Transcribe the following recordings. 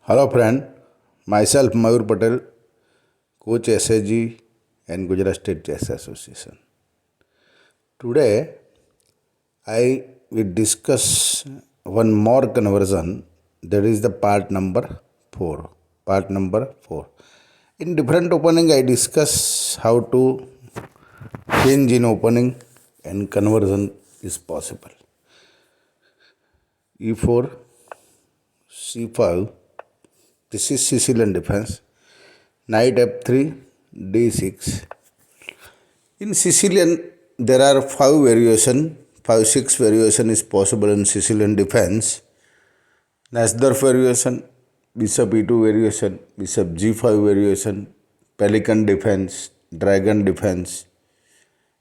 Hello friend, myself Mayur Patel, coach SAG and Gujarat State Chess Association. Today I will discuss one more conversion, that is the part number 4. Part number 4. In different opening I discuss how to change in opening and conversion is possible. E4, C5, this is Sicilian defense. Knight F3, D6. In Sicilian, there are 6 variation is possible in Sicilian defense. Nasdorf variation, Bishop E2 variation, Bishop G5 variation, Pelican defense, Dragon defense,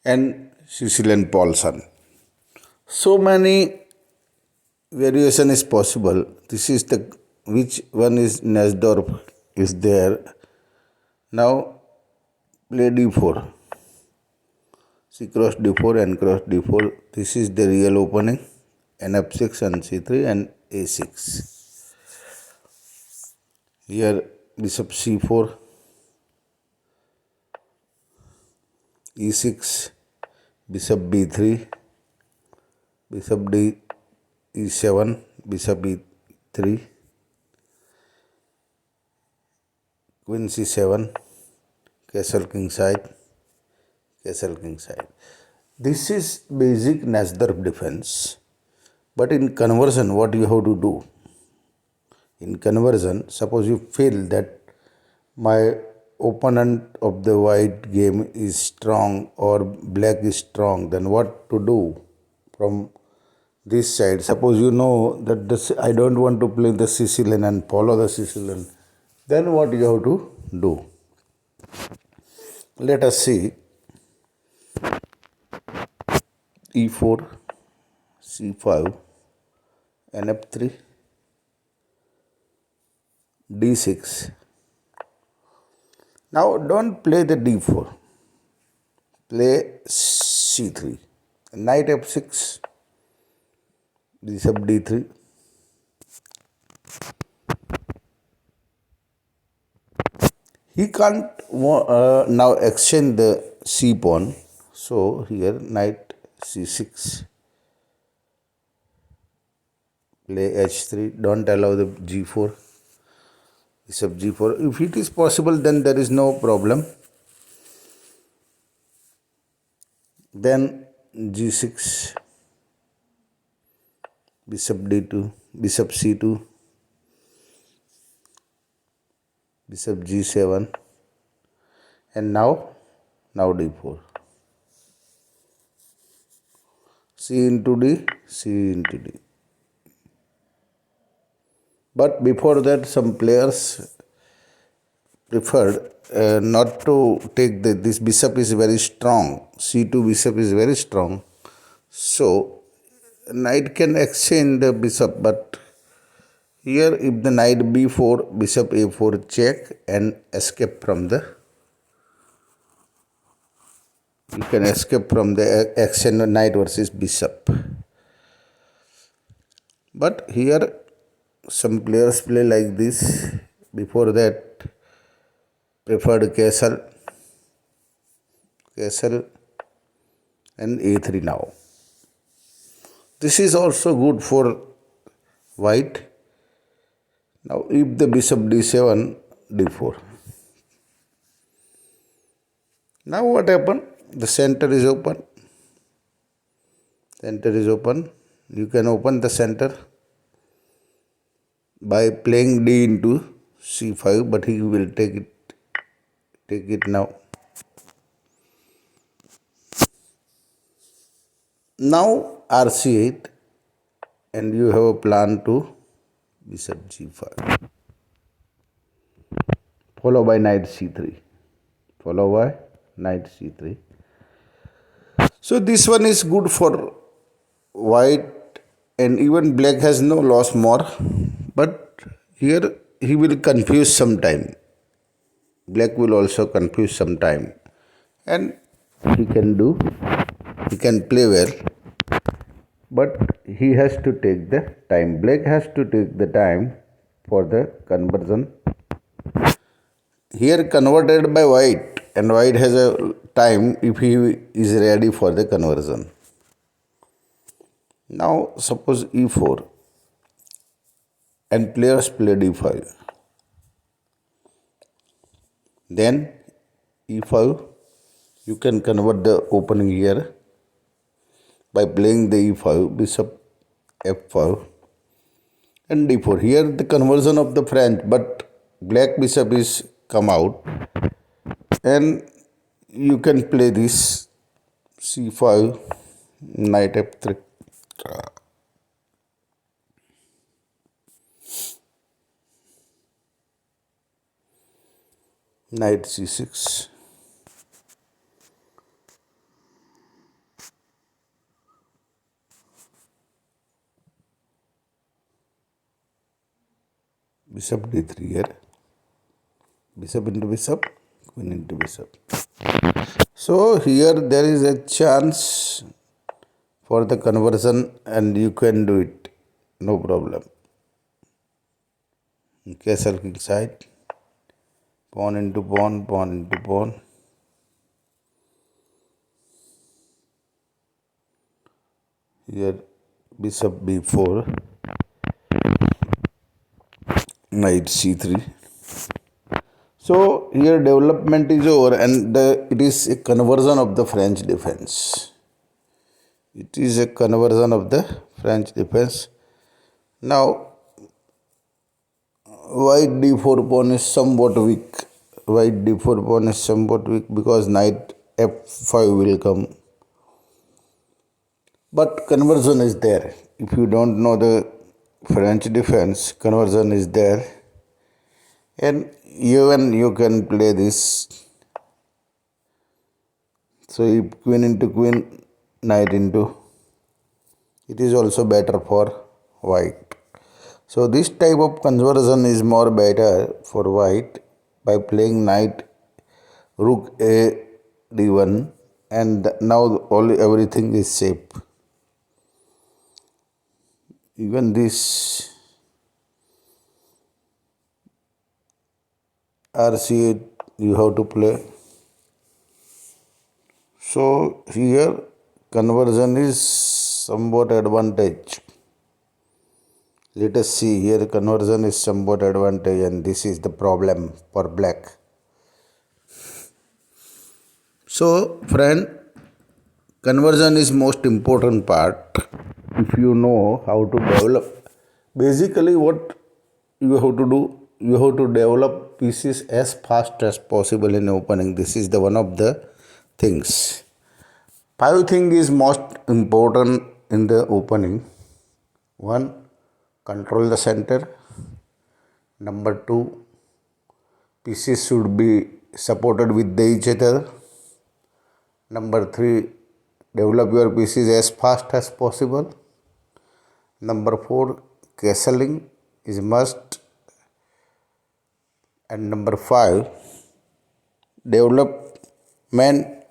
and Sicilian Paulson. So many variation is possible. This is the which one is Nasdorf is there. Now play D4. C cross D4 and cross D4. This is the real opening. And F6 and C3 and A6. Here Bishop C4, E6, Bishop B3, Bishop D E7, Bishop E3, Queen C7, Castle King side, Castle King side. This is basic Nasdorf defense. But in conversion, what you have to do? In conversion, suppose you feel that my opponent of the white game is strong or black is strong, then what to do from this side? Suppose you know that I don't want to play the Sicilian and follow the Sicilian, then what you have to do? Let us see. E4, C5, and F3, D6. Now don't play the D4. Play C3. Knight F6, Bishop D3. He can't now exchange the C pawn. So here Knight C6. Play H3. Don't allow the G4. Bishop G4. If it is possible, then there is no problem. Then G6. Bishop D2. Bishop C2. Bishop G7. And now D4. C into D, C into D. But before that, some players preferred not to take this bishop is very strong. C2 bishop is very strong. So, knight can exchange the bishop, but here if the knight B4, bishop A4 check and escape from the you can escape from the exchange knight versus bishop. But here some players play like this. Before that, preferred castle and A3 now. This is also good for white. Now if the bishop D7, D4. Now what happened? The center is open. Center is open. You can open the center by playing D into C5, but he will take it now. Now RC8, and you have a plan to Bishop G5, followed by Knight C3, So this one is good for white, and even black has no loss more. But here he will confuse sometime. Black will also confuse sometime. And he can play well. But he has to take the time. Black has to take the time for the conversion. Here converted by white, and white has a time if he is ready for the conversion. Now suppose e4 and players play d5. Then e5, you can convert the opening here by playing the e5, bishop f5 and d4. Here the conversion of the French, but black bishop is come out, and you can play this c5, knight f3, knight c6, bishop d3 here, bishop into bishop, queen into bishop. So here there is a chance for the conversion and you can do it, no problem. Castle king side, pawn into pawn, pawn into pawn. Here bishop b4, knight c3. So here development is over, and it is a conversion of the French defense. It is a conversion of the French defense. Now white d4 pawn is somewhat weak. White d4 pawn is somewhat weak because knight f5 will come. But conversion is there. If you don't know the French defense, conversion is there. And even you can play this. So if queen into queen, knight into, it is also better for white. So this type of conversion is more better for white by playing knight rook a d1, and now everything is safe. Even this RC8 you have to play. So here conversion is somewhat advantage. Let us see, here conversion is somewhat advantage, and this is the problem for black. So friend, conversion is most important part. If you know how to develop, basically what you have to do, you have to develop pieces as fast as possible in opening. This is the one of the things. 5 things is most important in the opening. 1, control the center. Number 2, pieces should be supported with each other. Number 3, develop your pieces as fast as possible. Number 4, castling is must. And number 5, development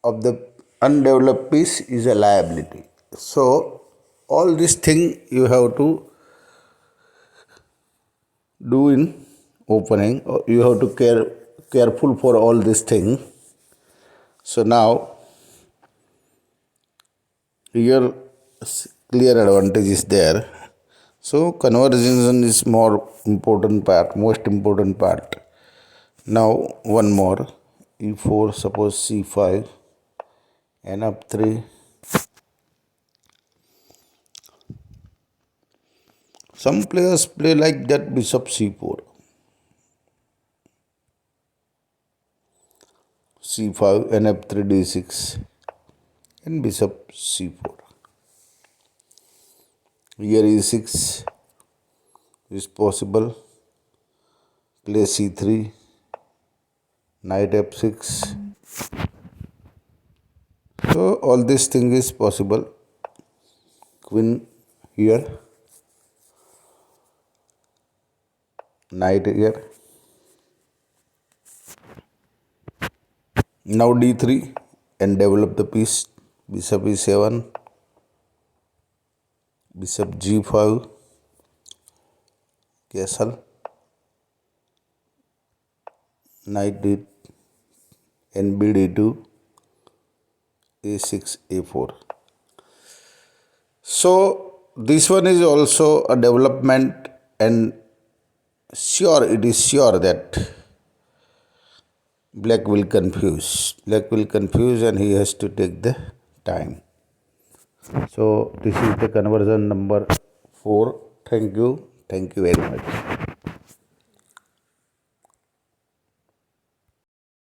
of the undeveloped piece is a liability. So all this thing you have to do in opening. You have to careful for all this thing. So now here clear advantage is there. So conversion is more important part, most important part. Now one more, e4, suppose c5 and f3. Some players play like that, bishop c4, c5 and f3 d6 and bishop c4. Here e6 is possible. Play c3, knight f6. So all this thing is possible. Queen here, knight here. Now d3 and develop the piece. Bishop e7, bishop g5, castle, knight d, nbd2, a6, a4. So this one is also a development, and it is sure that black will confuse. Black will confuse and he has to take the time. So this is the conversion number 4. Thank you. Thank you very much.